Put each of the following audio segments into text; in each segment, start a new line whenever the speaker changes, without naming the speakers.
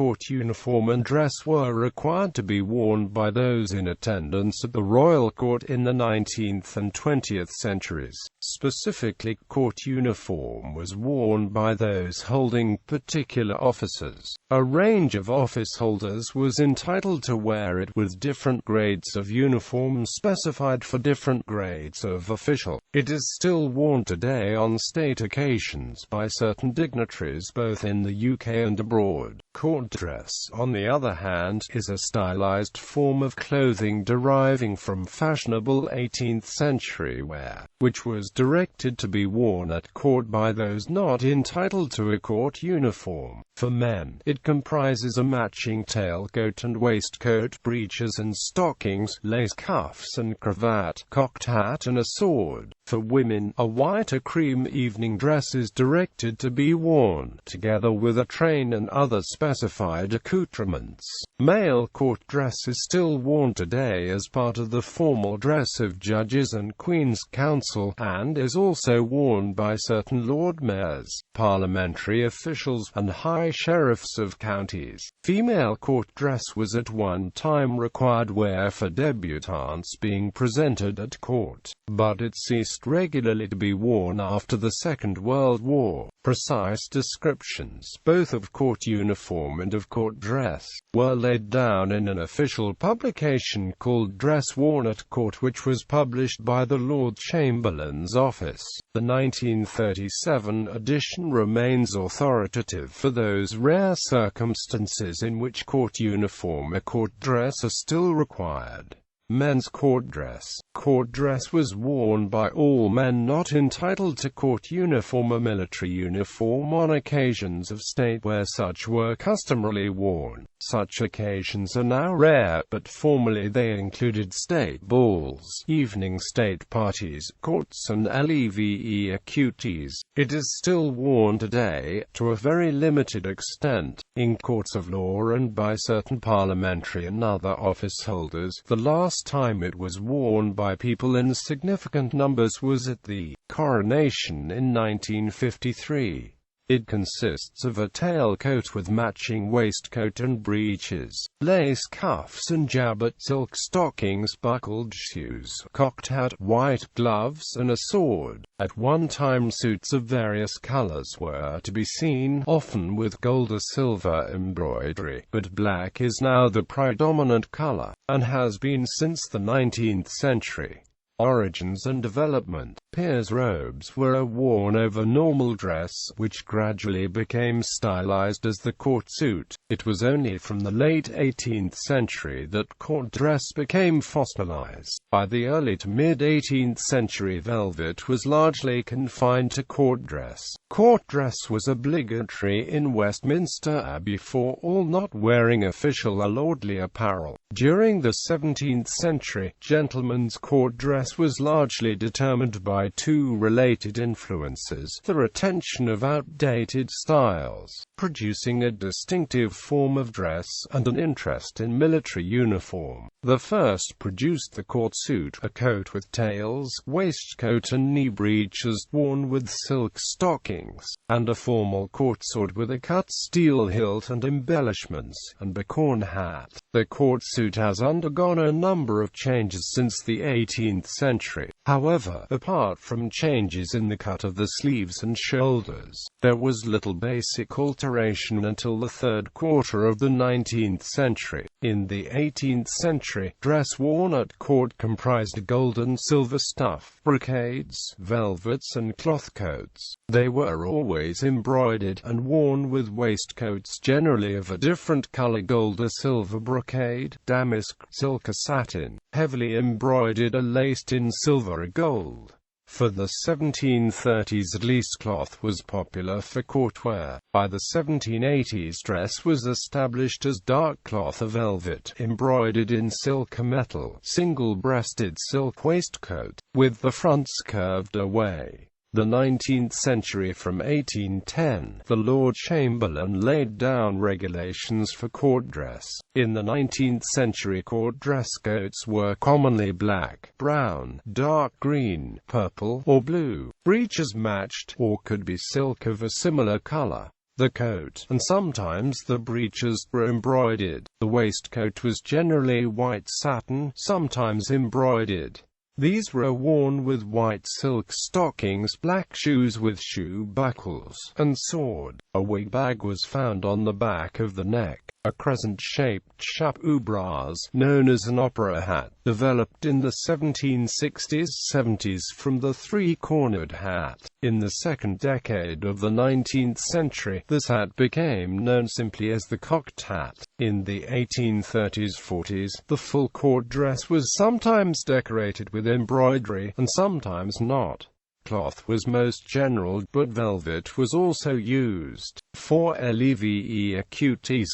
court uniform and dress were required to be worn by those in attendance at the royal court in the 19th and 20th centuries. Specifically, court uniform was worn by those holding particular offices. A range of office holders was entitled to wear it, with different grades of uniform specified for different grades of official. It is still worn today on state occasions by certain dignitaries both in the UK and abroad. Court dress, on the other hand, is a stylized form of clothing deriving from fashionable 18th century wear, which was directed to be worn at court by those not entitled to a court uniform. For men, it comprises a matching tailcoat and waistcoat, breeches and stockings, lace cuffs and cravat, cocked hat and a sword. For women, a white or cream evening dress is directed to be worn, together with a train and other specified accoutrements. Male court dress is still worn today as part of the formal dress of judges and Queen's Counsel, and is also worn by certain Lord Mayors, parliamentary officials, and high sheriffs of counties. Female court dress was at one time required wear for debutantes being presented at court, but it ceased regularly to be worn after the Second World War. Precise descriptions, both of court uniform and of court dress, were laid down in an official publication called Dress Worn at Court, which was published by the Lord Chamberlain's office. The 1937 edition remains authoritative for those rare circumstances in which court uniform or court dress are still required. Men's court dress. Court dress was worn by all men not entitled to court uniform or military uniform on occasions of state where such were customarily worn. Such occasions are now rare, but formerly they included state balls, evening state parties, courts and levecuties. It is still worn today, to a very limited extent, in courts of law and by certain parliamentary and other office holders. The last time it was worn by people in significant numbers was at the coronation in 1953. It consists of a tailcoat with matching waistcoat and breeches, lace cuffs and jabot silk stockings, buckled shoes, cocked hat, white gloves, and a sword. At one time suits of various colors were to be seen, often with gold or silver embroidery, but black is now the predominant color, and has been since the 19th century. Origins and development. Peers' robes were worn over normal dress, which gradually became stylized as the court suit. It was only from the late 18th century that court dress became fossilized. By the early to mid-18th century, velvet was largely confined to court dress. Court dress was obligatory in Westminster Abbey for all not wearing official or lordly apparel. During the 17th century, gentlemen's court dress was largely determined by two related influences: the retention of outdated styles, producing a distinctive form of dress, and an interest in military uniform. The first produced the court suit, a coat with tails, waistcoat and knee breeches worn with silk stockings, and a formal court sword with a cut steel hilt and embellishments, and bicorn hat. The court suit has undergone a number of changes since the 18th century. However, apart from changes in the cut of the sleeves and shoulders, there was little basic alteration until the third quarter of the 19th century. In the 18th century, dress worn at court comprised gold and silver stuff, brocades, velvets and cloth coats. They were always embroidered, and worn with waistcoats generally of a different color: gold or silver brocade, damask, silk or satin, heavily embroidered or laced in silver or gold. For the 1730s at least, cloth was popular for court wear. By the 1780s, dress was established as dark cloth or velvet, embroidered in silk or metal, single-breasted silk waistcoat, with the fronts curved away. The 19th century. From 1810, the Lord Chamberlain laid down regulations for court dress. In the 19th century, court dress coats were commonly black, brown, dark green, purple, or blue. Breeches matched, or could be silk of a similar color. The coat, and sometimes the breeches, were embroidered. The waistcoat was generally white satin, sometimes embroidered. These were worn with white silk stockings, black shoes with shoe buckles, and sword. A wig bag was found on the back of the neck. A crescent-shaped chapeau-bras, known as an opera hat, developed in the 1760s-70s from the three-cornered hat. In the second decade of the 19th century, this hat became known simply as the cocked hat. In the 1830s-40s, the full court dress was sometimes decorated with embroidery, and sometimes not. Cloth was most general, but velvet was also used. For LEVE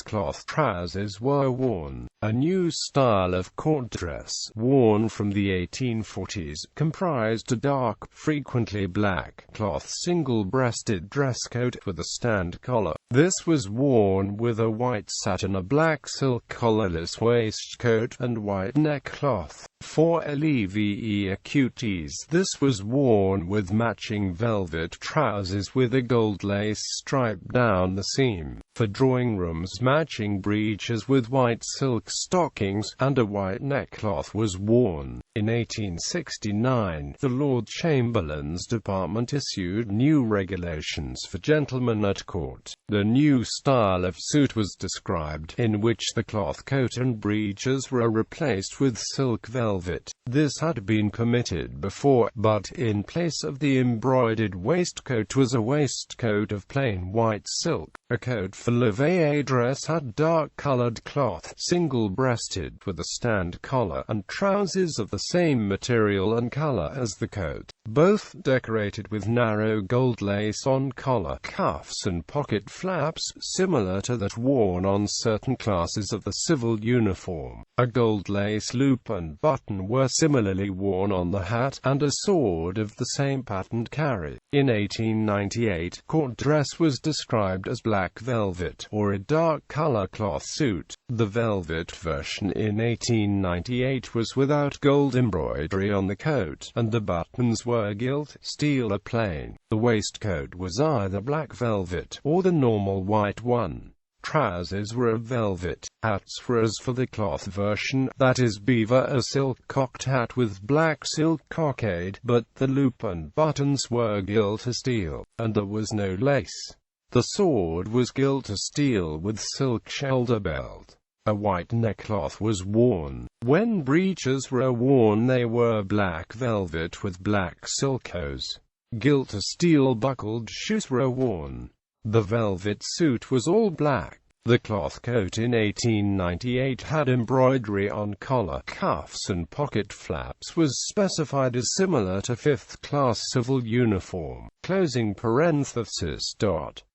cloth trousers were worn. A new style of court dress, worn from the 1840s, comprised a dark, frequently black, cloth single-breasted dress coat with a stand collar. This was worn with a white satin, a black silk collarless waistcoat, and white neckcloth. For LEVE this was worn with matching velvet trousers with a gold lace stripe down the seam. For drawing rooms, matching breeches with white silk stockings, and a white neckcloth was worn. In 1869, the Lord Chamberlain's Department issued new regulations for gentlemen at court. The new style of suit was described, in which the cloth coat and breeches were replaced with silk velvet. This had been permitted before, but in place of the embroidered waistcoat was a waistcoat of plain white silk. A coat for levee dress had dark-colored cloth, single-breasted, with a stand collar, and trousers of the same material and color as the coat, both decorated with narrow gold lace on collar, cuffs and pocket flaps, similar to that worn on certain classes of the civil uniform. A gold lace loop and button were similarly worn on the hat, and a sword of the same pattern carried. In 1898, court dress was described as black velvet, or a dark color cloth suit. The velvet version in 1898 was without gold embroidery on the coat, and the buttons were gilt, steel or plain. The waistcoat was either black velvet, or the normal white one. Trousers were of velvet. Hats were as for the cloth version, that is beaver, a silk cocked hat with black silk cockade, but the loop and buttons were gilt or steel, and there was no lace. The sword was gilt or steel with silk shoulder belt. A white neckcloth was worn. When breeches were worn, they were black velvet with black silk hose. Gilt or steel buckled shoes were worn. The velvet suit was all black. The cloth coat in 1898 had embroidery on collar, cuffs and pocket flaps, was specified as similar to fifth-class civil uniform. Closing parenthesis.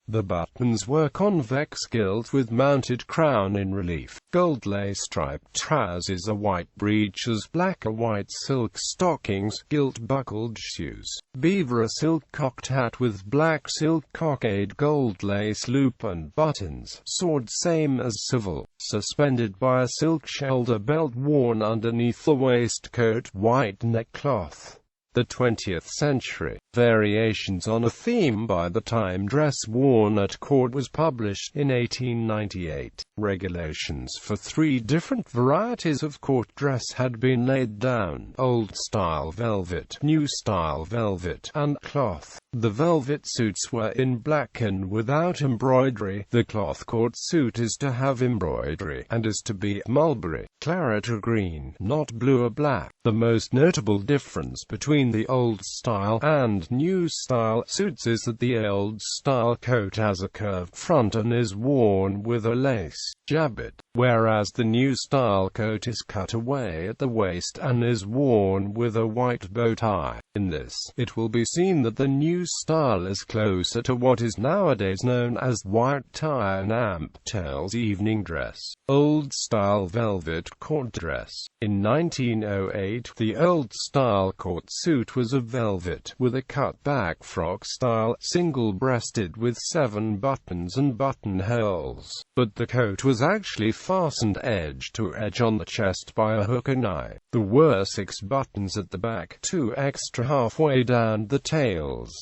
The buttons were convex gilt with mounted crown in relief. Gold lace striped trousers, a white breeches, black or white silk stockings, gilt buckled shoes. Beaver, a silk cocked hat with black silk cockade, gold lace loop and buttons. Sword same as civil, suspended by a silk shoulder belt worn underneath the waistcoat. White neckcloth. The 20th century. Variations on a theme by the time dress worn at court was published in 1898. Regulations for 3 different varieties of court dress had been laid down: old-style velvet, new-style velvet, and cloth. The velvet suits were in black and without embroidery. The cloth court suit is to have embroidery, and is to be mulberry, claret or green, not blue or black. The most notable difference between the old-style and new-style suits is that the old-style coat has a curved front and is worn with a lace jabot, whereas the new-style coat is cut away at the waist and is worn with a white bow tie. In this, it will be seen that the new style is closer to what is nowadays known as white tie and amp-tails evening dress. Old-style velvet court dress. In 1908, the old-style court suit was of velvet, with a cut-back frock-style, single-breasted with 7 buttons and buttonholes. But the coat was actually fastened edge to edge on the chest by a hook and eye. There were 6 buttons at the back, 2 extra halfway down the tails.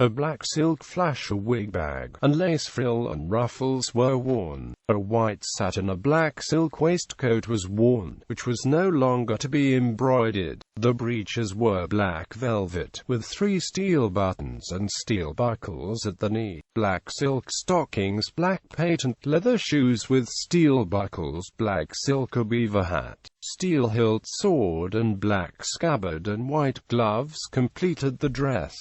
A black silk flash, a wig bag, and lace frill and ruffles were worn. A white satin, a black silk waistcoat was worn, which was no longer to be embroidered. The breeches were black velvet, with 3 steel buttons and steel buckles at the knee. Black silk stockings, black patent leather shoes with steel buckles, black silk beaver hat, steel hilt sword and black scabbard and white gloves completed the dress.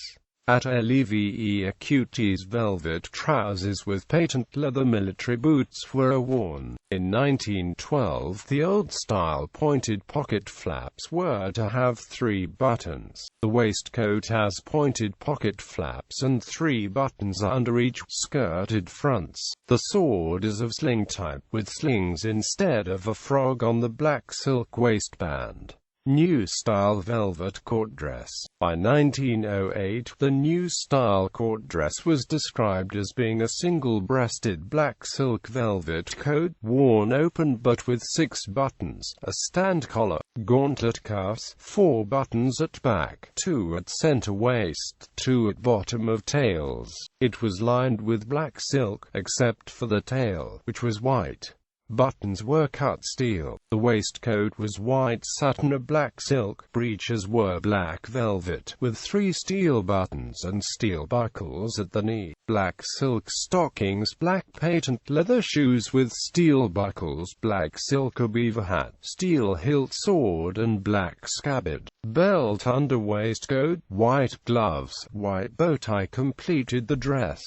At LEVEQT's velvet trousers with patent leather military boots were worn. In 1912, the old-style pointed pocket flaps were to have 3 buttons. The waistcoat has pointed pocket flaps and 3 buttons under each, skirted fronts. The sword is of sling type, with slings instead of a frog on the black silk waistband. New style velvet court dress. By 1908, the new style court dress was described as being a single-breasted black silk velvet coat, worn open but with 6 buttons, a stand collar, gauntlet cuffs, 4 buttons at back, 2 at center waist, 2 at bottom of tails. It was lined with black silk, except for the tail, which was white. Buttons were cut steel. The waistcoat was white satin or black silk. Breeches were black velvet, with 3 steel buttons and steel buckles at the knee. Black silk stockings, black patent leather shoes with steel buckles, black silk beaver hat, steel hilt sword and black scabbard. Belt under waistcoat, white gloves, white bow tie completed the dress.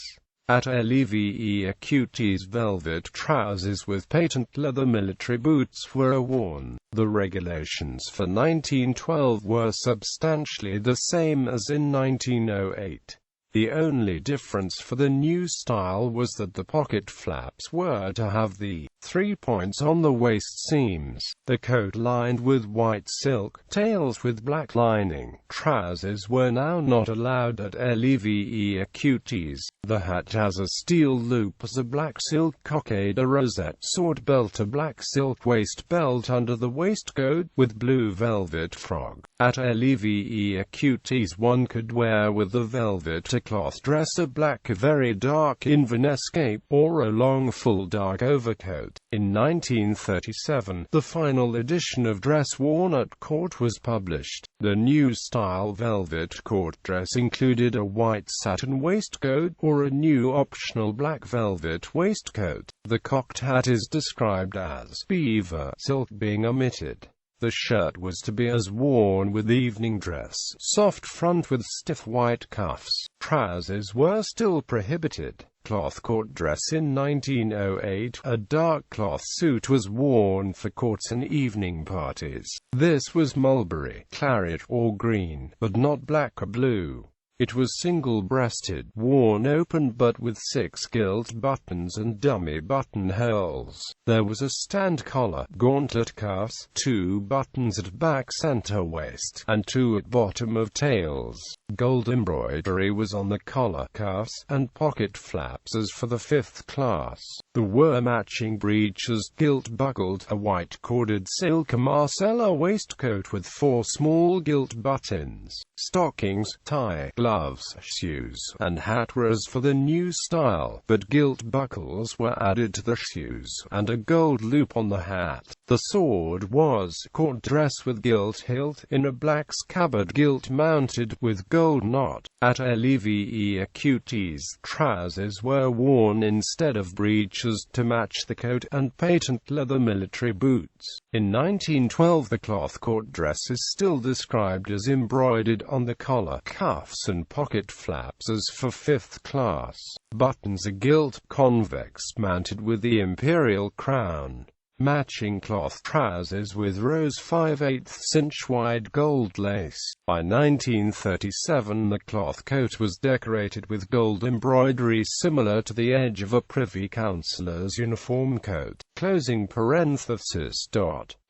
At LEVEQT's velvet trousers with patent leather military boots were worn. The regulations for 1912 were substantially the same as in 1908. The only difference for the new style was that the pocket flaps were to have the 3 points on the waist seams. The coat lined with white silk, tails with black lining. Trousers were now not allowed at LEVEQT's. The hat has a steel loop as a black silk cockade, a rosette sword belt, a black silk waist belt under the waistcoat, with blue velvet frog. At LEVEQT's one could wear with the velvet a cloth dress, a black very dark Inverness cape, or a long full dark overcoat. In 1937, the final edition of Dress Worn at Court was published. The new style velvet court dress included a white satin waistcoat, or a new optional black velvet waistcoat. The cocked hat is described as beaver silk being omitted. The shirt was to be as worn with evening dress, soft front with stiff white cuffs. Trousers were still prohibited. Cloth court dress. In 1908, a dark cloth suit was worn for courts and evening parties. This was mulberry, claret, or green, but not black or blue. It was single-breasted, worn open but with 6 gilt buttons and dummy buttonholes. There was a stand collar, gauntlet cuffs, 2 buttons at back center waist, and 2 at bottom of tails. Gold embroidery was on the collar, cuffs, and pocket flaps as for the 5th class. There were matching breeches, gilt-buckled, a white corded silk Marcella waistcoat with 4 small gilt buttons. Stockings, tie, gloves, shoes, and hat were as for the new style, but gilt buckles were added to the shoes, and a gold loop on the hat. The sword was court dress with gilt hilt, in a black scabbard, gilt mounted, with gold knot. At LEVEQT's, trousers were worn instead of breeches to match the coat, and patent leather military boots. In 1912 the cloth court dress is still described as embroidered on the collar, cuffs and pocket flaps as for 5th class. Buttons are gilt, convex, mounted with the imperial crown. Matching cloth trousers with rose 5/8 inch wide gold lace. By 1937 the cloth coat was decorated with gold embroidery similar to the edge of a privy councillor's uniform coat. Closing parenthesis.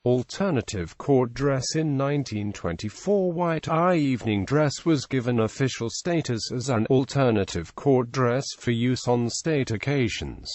Alternative court dress. In 1924 white evening dress was given official status as an alternative court dress for use on state occasions.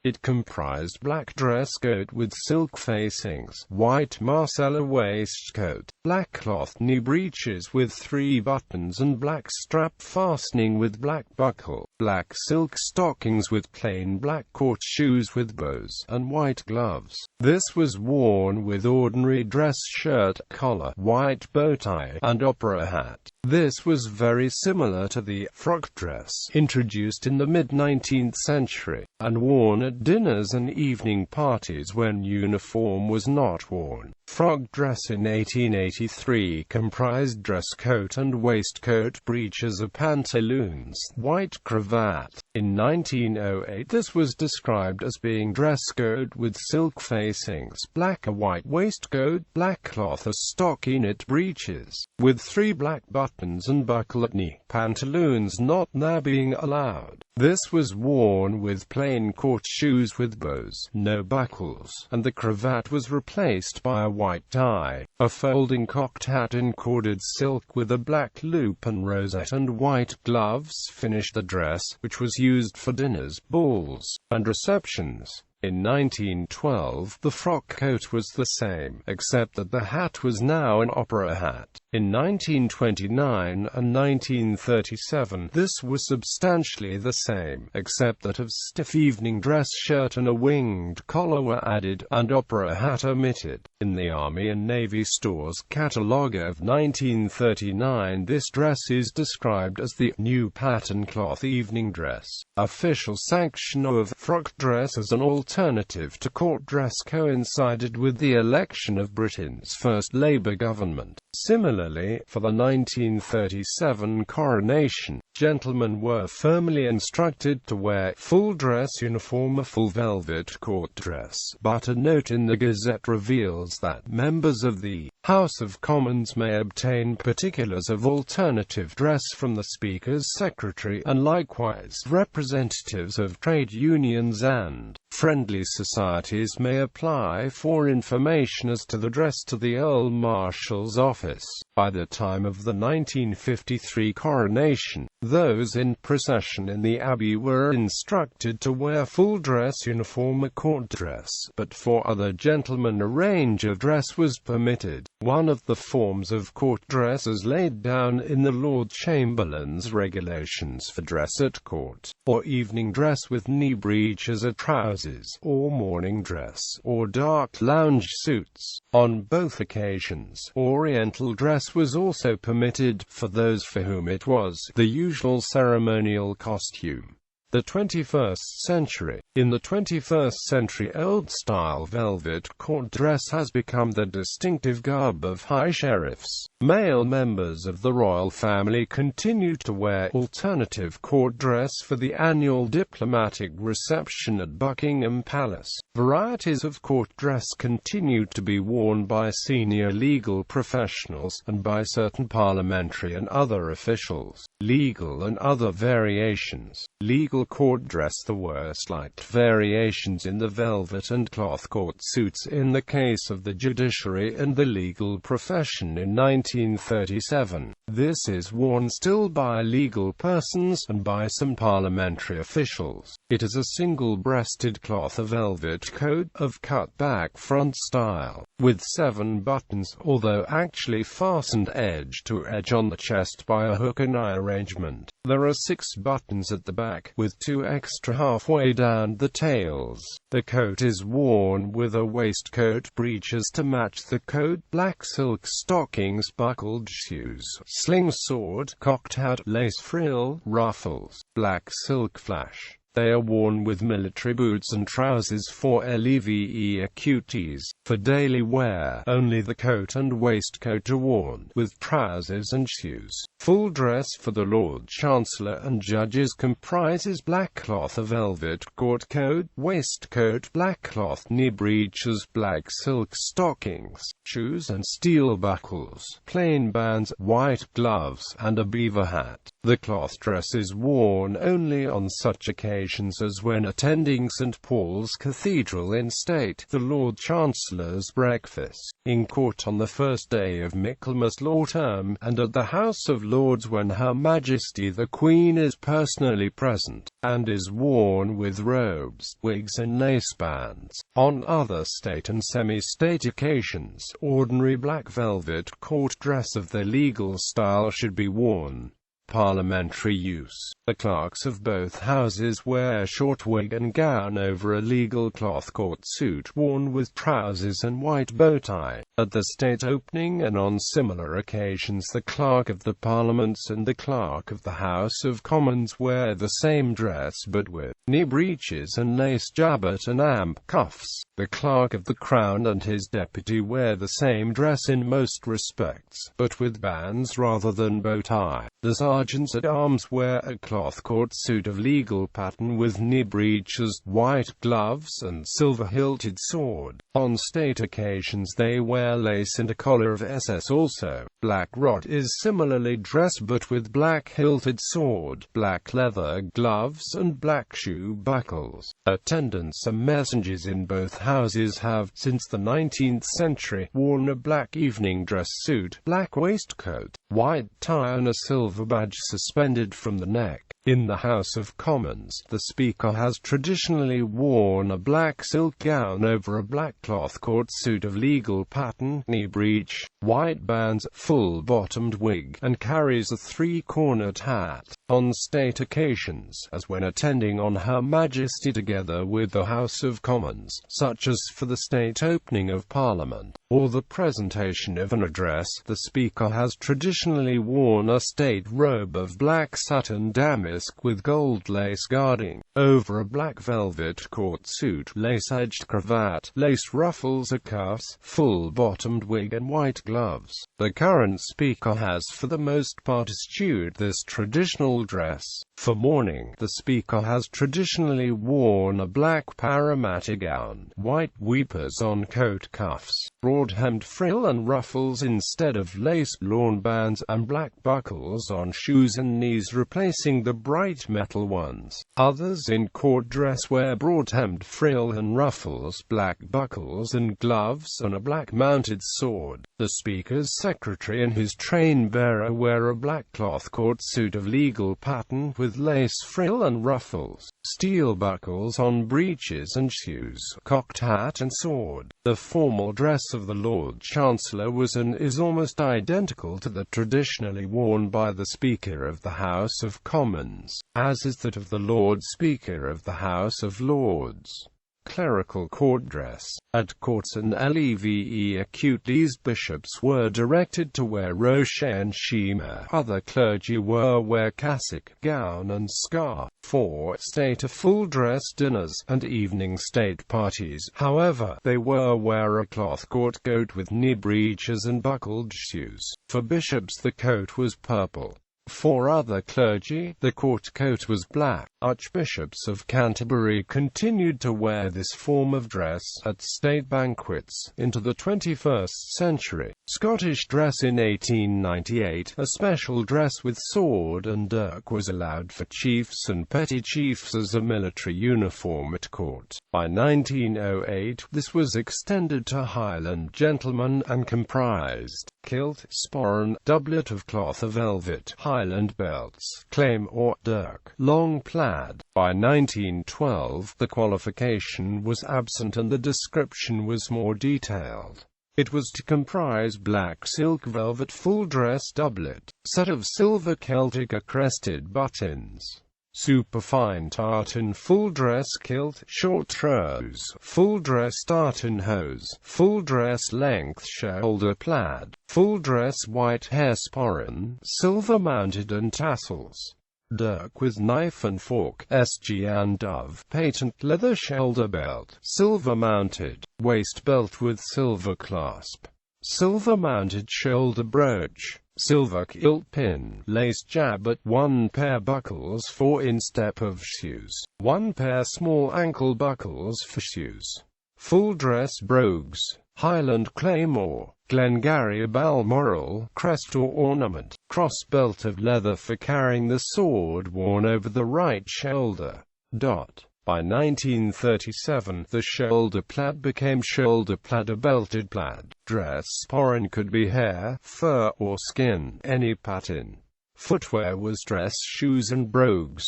It comprised black dress coat with silk facings, white Marcella waistcoat, black cloth knee breeches with 3 buttons and black strap fastening with black buckle, black silk stockings with plain black court shoes with bows, and white gloves. This was worn with ordinary dress shirt, collar, white bow tie, and opera hat. This was very similar to the frock dress introduced in the mid-19th century, and worn at dinners and evening parties when uniform was not worn. Frock dress in 1883 comprised dress coat and waistcoat, breeches or pantaloons, white cravat. In 1908 this was described as being dress coat with silk facings, black or white waistcoat, black cloth or stockinette breeches, with 3 black buttons and buckle at knee, pantaloons not now being allowed. This was worn with plain court shoes with bows, no buckles, and the cravat was replaced by a white tie. A folding cocked hat in corded silk with a black loop and rosette and white gloves finished the dress, which was used for dinners, balls, and receptions. In 1912, the frock coat was the same, except that the hat was now an opera hat. In 1929 and 1937, this was substantially the same, except that a stiff evening dress shirt and a winged collar were added, and opera hat omitted. In the Army and Navy Stores catalogue of 1939, this dress is described as the new pattern cloth evening dress. Official sanction of frock dress as an alternative to court dress coincided with the election of Britain's first Labour government. Similarly, for the 1937 coronation, gentlemen were firmly instructed to wear full dress uniform or full velvet court dress, but a note in the Gazette reveals that members of the House of Commons may obtain particulars of alternative dress from the Speaker's secretary, and likewise representatives of trade unions and friendly societies may apply for information as to the dress to the Earl Marshal's office. By the time of the 1953 coronation, those in procession in the Abbey were instructed to wear full dress uniform or court dress, but for other gentlemen a range of dress was permitted. One of the forms of court dress is laid down in the Lord Chamberlain's regulations for dress at court, or evening dress with knee breeches or trousers, or morning dress, or dark lounge suits. On both occasions, Oriental dress was also permitted, for those for whom it was the usual ceremonial costume. The 21st century. In the 21st century, old-style velvet court dress has become the distinctive garb of high sheriffs. Male members of the royal family continue to wear alternative court dress for the annual diplomatic reception at Buckingham Palace. Varieties of court dress continue to be worn by senior legal professionals, and by certain parliamentary and other officials. Legal and other variations. Legal court dress. There were slight variations in the velvet and cloth court suits in the case of the judiciary and the legal profession in 1937. This is worn still by legal persons, and by some parliamentary officials. It is a single-breasted cloth or velvet coat, of cut-back front style, with 7 buttons, although actually fastened edge to edge on the chest by a hook and eye arrangement. There are 6 buttons at the back, with 2 extra halfway down the tails. The coat is worn with a waistcoat, breeches to match the coat, black silk stockings, buckled shoes, sling sword, cocked hat, lace frill, ruffles, black silk flash. They are worn with military boots and trousers for LEVE-QTs. For daily wear, only the coat and waistcoat are worn, with trousers and shoes. Full dress for the Lord Chancellor and judges comprises black cloth or velvet court coat, waistcoat, black cloth knee breeches, black silk stockings, shoes and steel buckles, plain bands, white gloves, and a beaver hat. The cloth dress is worn only on such occasions as when attending St. Paul's Cathedral in state, the Lord Chancellor's breakfast, in court on the first day of Michaelmas Law Term, and at the House of Lords when Her Majesty the Queen is personally present, and is worn with robes, wigs and lace bands. On other state and semi-state occasions, ordinary black velvet court dress of the legal style should be worn. Parliamentary use. The clerks of both houses wear short wig and gown over a legal cloth court suit worn with trousers and white bow tie. At the state opening and on similar occasions the clerk of the Parliaments and the clerk of the House of Commons wear the same dress but with knee breeches and lace jabot and amp cuffs. The clerk of the Crown and his deputy wear the same dress in most respects, but with bands rather than bow tie. The sergeants at arms wear a cloth court suit of legal pattern with knee breeches, white gloves and silver-hilted sword. On state occasions they wear lace and a collar of SS also. Black rot is similarly dressed but with black hilted sword, black leather gloves and black shoe buckles. Attendants and messengers in both houses have, since the 19th century, worn a black evening dress suit, black waistcoat, white tie and a silver badge suspended from the neck. In the House of Commons, the Speaker has traditionally worn a black silk gown over a black cloth court suit of legal pattern, knee breech, white bands, full-bottomed wig, and carries a three-cornered hat. On state occasions, as when attending on Her Majesty together with the House of Commons, such as for the state opening of Parliament, or the presentation of an address, the Speaker has traditionally worn a state robe of black satin damask with gold lace guarding, over a black velvet court suit, lace-edged cravat, lace ruffles at cuffs, full-bottomed wig and white gloves. The current Speaker has for the most part eschewed this traditional dress. For mourning, the Speaker has traditionally worn a black parramatta gown, white weepers on coat cuffs, broad-hemmed frill and ruffles instead of lace, lawn bands, and black buckles on shoes and knees replacing the bright metal ones. Others in court dress wear broad-hemmed frill and ruffles, black buckles and gloves, and a black mounted sword. The Speaker's secretary and his train-bearer wear a black cloth court suit of legal pattern with lace frill and ruffles, steel buckles on breeches and shoes, cocked hat and sword. The formal dress of the Lord Chancellor was and is almost identical to the traditionally worn by the Speaker of the House of Commons, as is that of the Lord Speaker of the House of Lords. Clerical court dress. At courts and leve acute these bishops were directed to wear roche and shima. Other clergy were wear cassock, gown and scarf. For state full-dress dinners and evening state parties, however, they were wear a cloth court coat with knee breeches and buckled shoes. For bishops the coat was purple. For other clergy, the court coat was black. Archbishops of Canterbury continued to wear this form of dress at state banquets into the 21st century. Scottish dress. In 1898, a special dress with sword and dirk was allowed for chiefs and petty chiefs as a military uniform at court. By 1908, this was extended to Highland gentlemen and comprised kilt, sporran, doublet of cloth of velvet, Highland belts, claim or dirk, long plaid. By 1912, the qualification was absent and the description was more detailed. It was to comprise black silk velvet full-dress doublet, set of silver Celtic crested buttons, superfine tartan full-dress kilt, short trews, full-dress tartan hose, full-dress length shoulder plaid, full-dress white hair sporran, silver-mounted and tassels. Dirk with knife and fork, SG and dove, patent leather shoulder belt, silver-mounted, waist belt with silver clasp, silver-mounted shoulder brooch, silver gilt pin, lace jabot, 1 pair buckles for instep of shoes, 1 pair small ankle buckles for shoes. full dress brogues, Highland claymore, Glengarry Balmoral, crest or ornament, cross belt of leather for carrying the sword worn over the right shoulder. By 1937, the shoulder plaid became shoulder plaid, a belted plaid dress. Sporran could be hair, fur, or skin, any pattern. Footwear was dress shoes and brogues.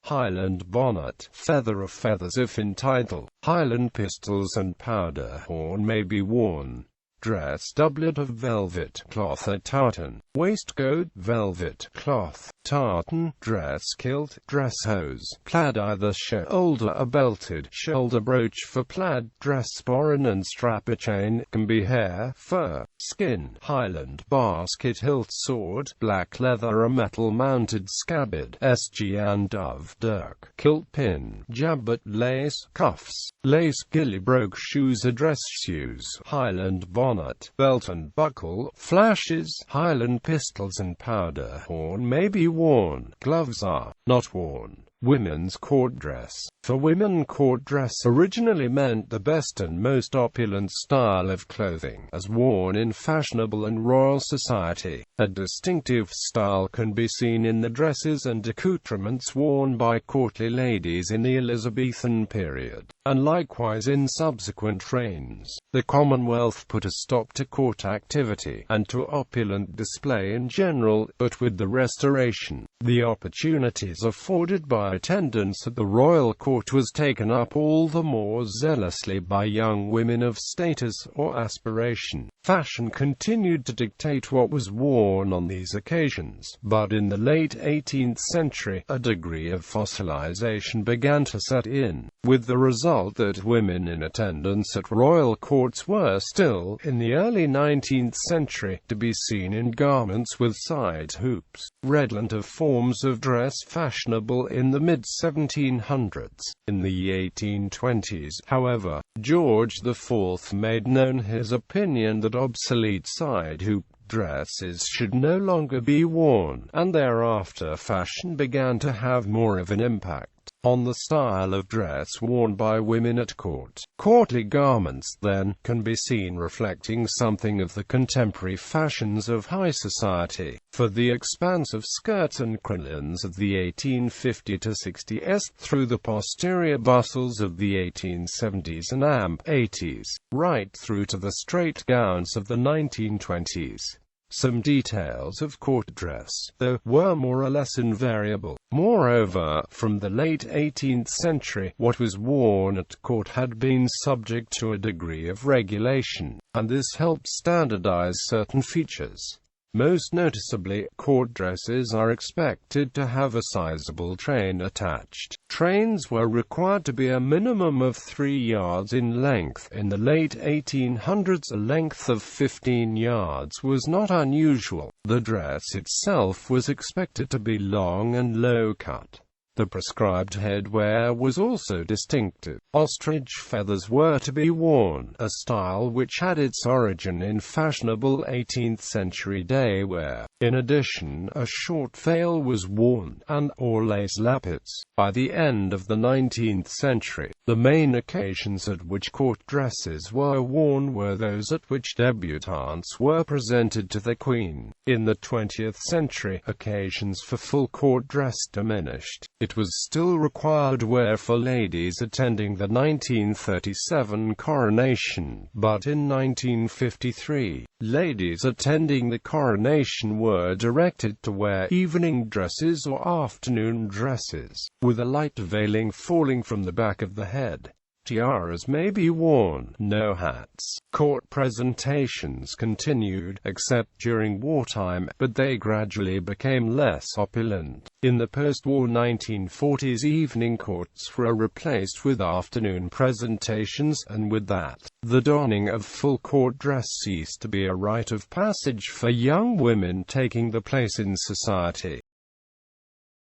Highland bonnet, feather of feathers if in title. Highland pistols and powder horn may be worn. Dress doublet of velvet cloth or tartan. Waistcoat, velvet cloth, tartan. Dress kilt, dress hose, plaid either shoulder or belted. Shoulder brooch for plaid dress. Sporran and strap. A chain can be hair, fur, skin. Highland basket hilt sword, black leather, a metal-mounted scabbard. SG and dove dirk. Kilt pin, jabot, lace, cuffs, lace gilly brogue. Shoes are dress shoes. Highland bonnet, belt and buckle, flashes. Highland pistols and powder horn may be worn. Gloves are not worn. Women's court dress. For women, court dress originally meant the best and most opulent style of clothing, as worn in fashionable and royal society. A distinctive style can be seen in the dresses and accoutrements worn by courtly ladies in the Elizabethan period, and likewise in subsequent reigns. The Commonwealth put a stop to court activity, and to opulent display in general, but with the Restoration, the opportunities afforded by attendance at the royal court was taken up all the more zealously by young women of status or aspiration. Fashion continued to dictate what was worn on these occasions, but in the late 18th century, a degree of fossilization began to set in, with the result that women in attendance at royal courts were still, in the early 19th century, to be seen in garments with side hoops, redolent of forms of dress fashionable in the mid-1700s. In the 1820s, however, George IV made known his opinion that obsolete side-hoop dresses should no longer be worn, and thereafter fashion began to have more of an impact on the style of dress worn by women at court. Courtly garments, then, can be seen reflecting something of the contemporary fashions of high society, for the expansive skirts and crinolines of the 1850 to 60s through the posterior bustles of the 1870s and '80s, right through to the straight gowns of the 1920s. Some details of court dress, though, were more or less invariable. Moreover, from the late 18th century, what was worn at court had been subject to a degree of regulation, and this helped standardize certain features. Most noticeably, court dresses are expected to have a sizable train attached. Trains were required to be a minimum of 3 yards in length. In the late 1800s, a length of 15 yards was not unusual. The dress itself was expected to be long and low-cut. The prescribed headwear was also distinctive. Ostrich feathers were to be worn, a style which had its origin in fashionable 18th century day wear. In addition, a short veil was worn, and or lace lappets. By the end of the 19th century, the main occasions at which court dresses were worn were those at which debutantes were presented to the Queen. In the 20th century, occasions for full court dress diminished. It was still required wear for ladies attending the 1937 coronation, but in 1953, ladies attending the coronation were directed to wear evening dresses or afternoon dresses, with a light veiling falling from the back of the head. Tiaras may be worn, no hats. Court presentations continued, except during wartime, but they gradually became less opulent. In the post-war 1940s, evening courts were replaced with afternoon presentations, and with that, the donning of full court dress ceased to be a rite of passage for young women taking the place in society.